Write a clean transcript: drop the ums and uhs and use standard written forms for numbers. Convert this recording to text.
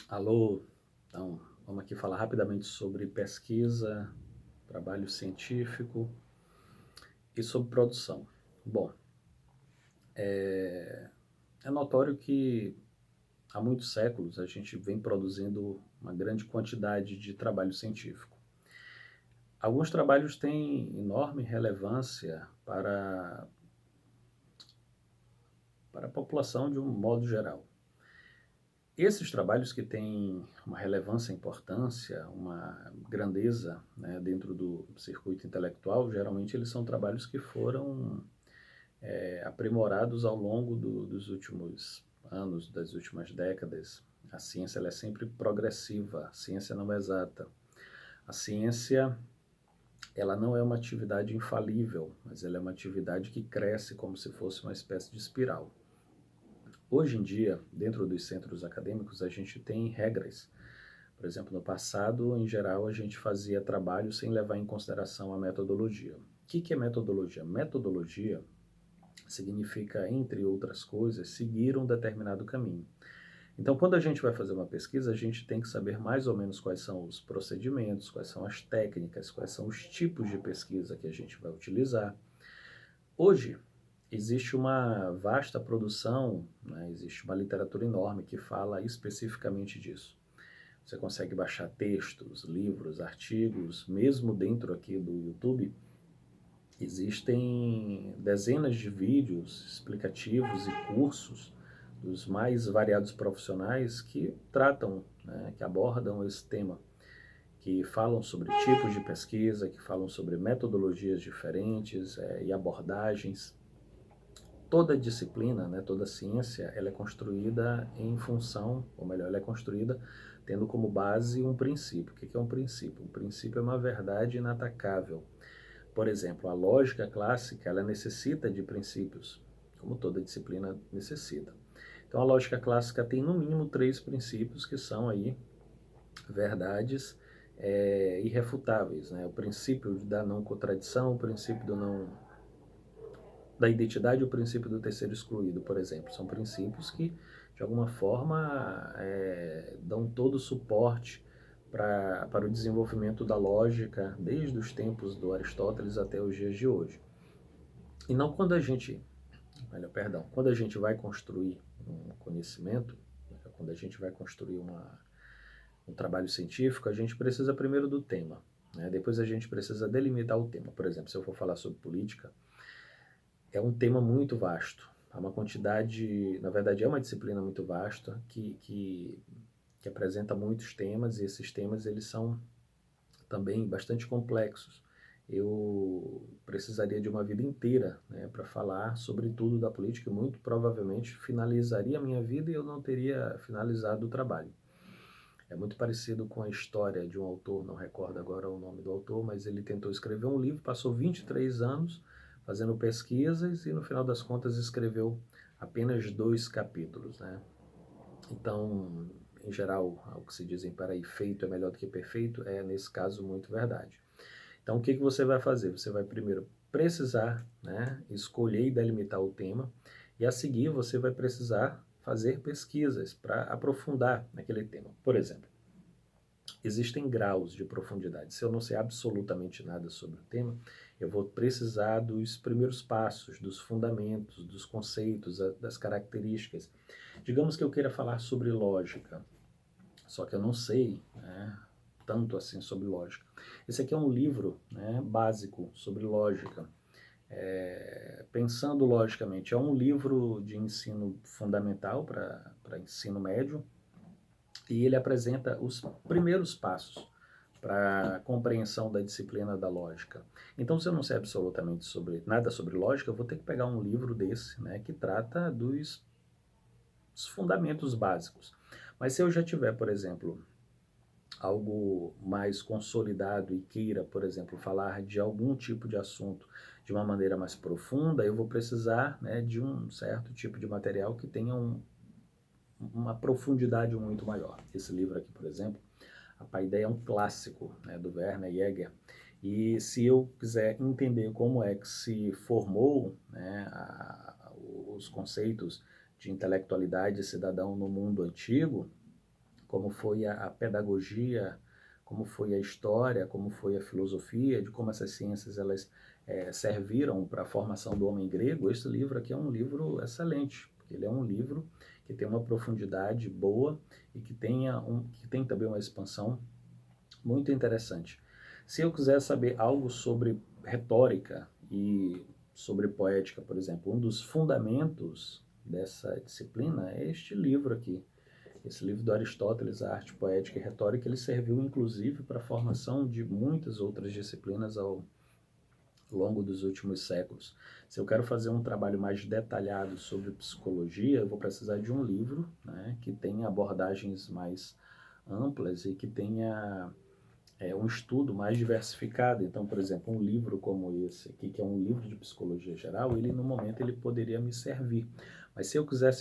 Alô, então vamos aqui falar rapidamente sobre pesquisa, trabalho científico e sobre produção. Bom, é notório que há muitos séculos a gente vem produzindo uma grande quantidade de trabalho científico. Alguns trabalhos têm enorme relevância para a população de um modo geral. Esses trabalhos que têm uma relevância, importância, uma grandeza, né, dentro do circuito intelectual, geralmente eles são trabalhos que foram aprimorados ao longo dos últimos anos, das últimas décadas. A ciência ela é sempre progressiva, a ciência não é exata. A ciência ela não é uma atividade infalível, mas ela é uma atividade que cresce como se fosse uma espécie de espiral. Hoje em dia, dentro dos centros acadêmicos, a gente tem regras. Por exemplo, no passado, em geral, a gente fazia trabalho sem levar em consideração a metodologia. O que é metodologia? Metodologia significa, entre outras coisas, seguir um determinado caminho. Então, quando a gente vai fazer uma pesquisa, a gente tem que saber mais ou menos quais são os procedimentos, quais são as técnicas, quais são os tipos de pesquisa que a gente vai utilizar. Hoje, existe uma vasta produção, né, existe uma literatura enorme que fala especificamente disso. Você consegue baixar textos, livros, artigos, mesmo dentro aqui do YouTube, existem dezenas de vídeos explicativos e cursos dos mais variados profissionais que tratam, né, que abordam esse tema, que falam sobre tipos de pesquisa, que falam sobre metodologias diferentes e abordagens. Toda disciplina, né, toda ciência, ela é construída em função, ou melhor, ela é construída tendo como base um princípio. O que é um princípio? Um princípio é uma verdade inatacável. Por exemplo, a lógica clássica, ela necessita de princípios, como toda disciplina necessita. Então, a lógica clássica tem no mínimo três princípios que são aí verdades irrefutáveis, né? O princípio da não contradição, o princípio do não da identidade e o princípio do terceiro excluído, por exemplo. São princípios que, de alguma forma, dão todo o suporte para o desenvolvimento da lógica desde os tempos do Aristóteles até os dias de hoje. E não quando a gente, quando a gente vai construir um conhecimento, quando a gente vai construir um trabalho científico, a gente precisa primeiro do tema, né? Depois a gente precisa delimitar o tema. Por exemplo, se eu for falar sobre política, é um tema muito vasto. Há uma quantidade, na verdade é uma disciplina muito vasta que apresenta muitos temas e esses temas eles são também bastante complexos. Eu precisaria de uma vida inteira, né, para falar sobre tudo da política e muito provavelmente finalizaria a minha vida e eu não teria finalizado o trabalho. É muito parecido com a história de um autor, não recordo agora o nome do autor, mas ele tentou escrever um livro, passou 23 anos fazendo pesquisas e no final das contas escreveu apenas 2 capítulos, né? Então, em geral, o que se dizem para aí, feito é melhor do que perfeito, é nesse caso muito verdade. Então, o que você vai fazer? Você vai primeiro precisar, né, escolher e delimitar o tema, e a seguir você vai precisar fazer pesquisas para aprofundar naquele tema. Por exemplo, existem graus de profundidade. Se eu não sei absolutamente nada sobre o tema, eu vou precisar dos primeiros passos, dos fundamentos, dos conceitos, das características. Digamos que eu queira falar sobre lógica, só que eu não sei, né, tanto assim sobre lógica. Esse aqui é um livro, né, básico sobre lógica. Pensando logicamente, é um livro de ensino fundamental para ensino médio, e ele apresenta os primeiros passos para a compreensão da disciplina da lógica. Então, se eu não sei absolutamente nada sobre lógica, eu vou ter que pegar um livro desse, né, que trata dos fundamentos básicos. Mas se eu já tiver, por exemplo, algo mais consolidado e queira, por exemplo, falar de algum tipo de assunto de uma maneira mais profunda, eu vou precisar, né, de um certo tipo de material que tenha uma profundidade muito maior. Esse livro aqui, por exemplo, A Paideia é um clássico, né, do Werner Jaeger. E se eu quiser entender como é que se formou, né, os conceitos de intelectualidade cidadão no mundo antigo, como foi a pedagogia, como foi a história, como foi a filosofia, de como essas ciências elas serviram para a formação do homem grego. Esse livro aqui é um livro excelente, porque ele é um livro que tem uma profundidade boa e que tem também uma expansão muito interessante. Se eu quiser saber algo sobre retórica e sobre poética, por exemplo, um dos fundamentos dessa disciplina é este livro aqui. Esse livro do Aristóteles, A Arte Poética e Retórica, ele serviu inclusive para a formação de muitas outras disciplinas ao longo dos últimos séculos. Se eu quero fazer um trabalho mais detalhado sobre psicologia, eu vou precisar de um livro, né, que tenha abordagens mais amplas e que tenha um estudo mais diversificado. Então, por exemplo, um livro como esse aqui, que é um livro de psicologia geral, ele no momento ele poderia me servir. Mas se eu quisesse